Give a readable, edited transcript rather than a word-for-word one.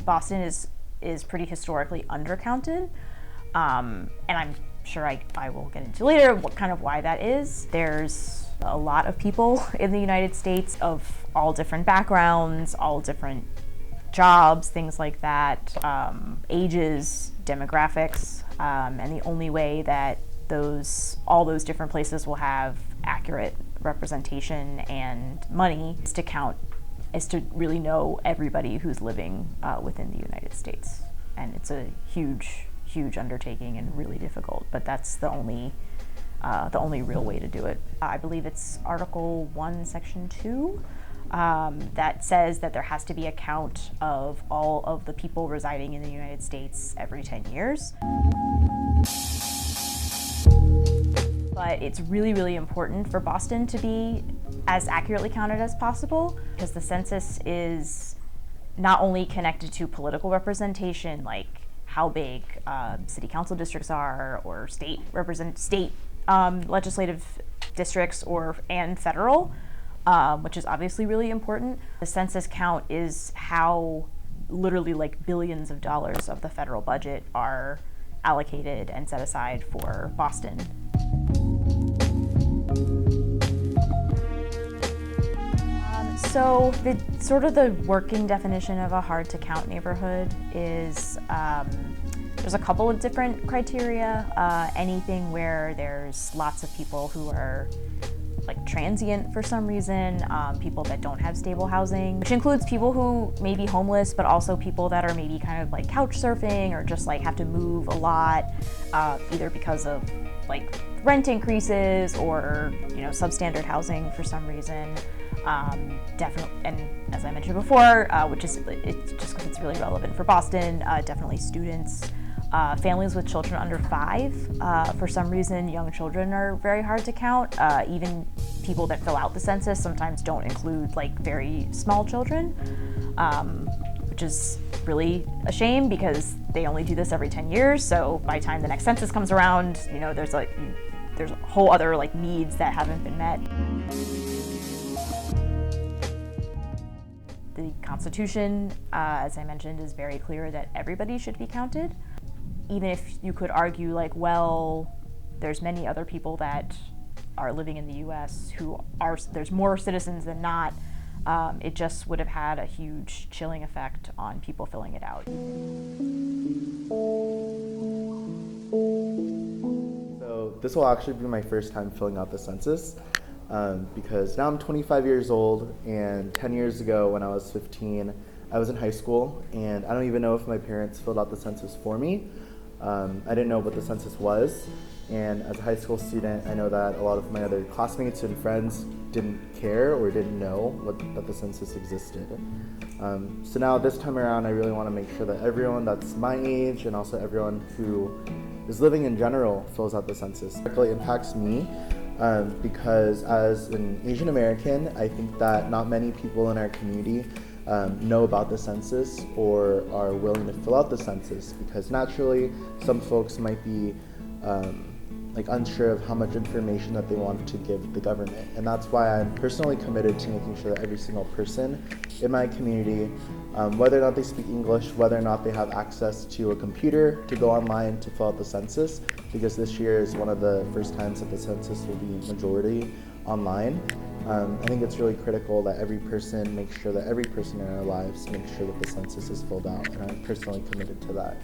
Boston is pretty historically undercounted, and I'm sure I will get into later why that is. There's a lot of people in the United States of all different backgrounds, all different jobs, things like that, ages, demographics, and the only way that all those different places will have accurate representation and money is to really know everybody who's living within the United States. And it's a huge undertaking and really difficult, but that's the only real way to do it. I believe it's Article 1, Section 2, that says that there has to be a count of all of the people residing in the United States every 10 years. But it's really, really important for Boston to be as accurately counted as possible, because the census is not only connected to political representation, like how big city council districts are, or state legislative districts, and federal, which is obviously really important. The census count is how literally billions of dollars of the federal budget are allocated and set aside for Boston. So the working definition of a hard to count neighborhood is there's a couple of different criteria. Anything where there's lots of people who are transient for some reason, people that don't have stable housing, which includes people who may be homeless, but also people that are maybe kind of couch surfing or just have to move a lot, either because of rent increases or substandard housing for some reason. Definitely, and as I mentioned before, it's just because it's really relevant for Boston, definitely students, families with children under 5. For some reason, young children are very hard to count. Even people that fill out the census sometimes don't include very small children, which is really a shame because they only do this every 10 years. So by the time the next census comes around, there's a whole other needs that haven't been met. The Constitution, as I mentioned, is very clear that everybody should be counted. Even if you could argue there's many other people that are living in the U.S. there's more citizens than not, it just would have had a huge chilling effect on people filling it out. So this will actually be my first time filling out the census. Because now I'm 25 years old, and 10 years ago when I was 15, I was in high school, and I don't even know if my parents filled out the census for me. I didn't know what the census was, and as a high school student, I know that a lot of my other classmates and friends didn't care or didn't know that the census existed. So now this time around, I really want to make sure that everyone that's my age and also everyone who is living in general fills out the census. It really impacts me. Because as an Asian American, I think that not many people in our community know about the census or are willing to fill out the census, because naturally some folks might be unsure of how much information that they want to give the government. And that's why I'm personally committed to making sure that every single person in my community, whether or not they speak English, whether or not they have access to a computer to go online to fill out the census, because this year is one of the first times that the census will be majority online. I think it's really critical that every person makes sure that every person in our lives makes sure that the census is filled out, and I'm personally committed to that.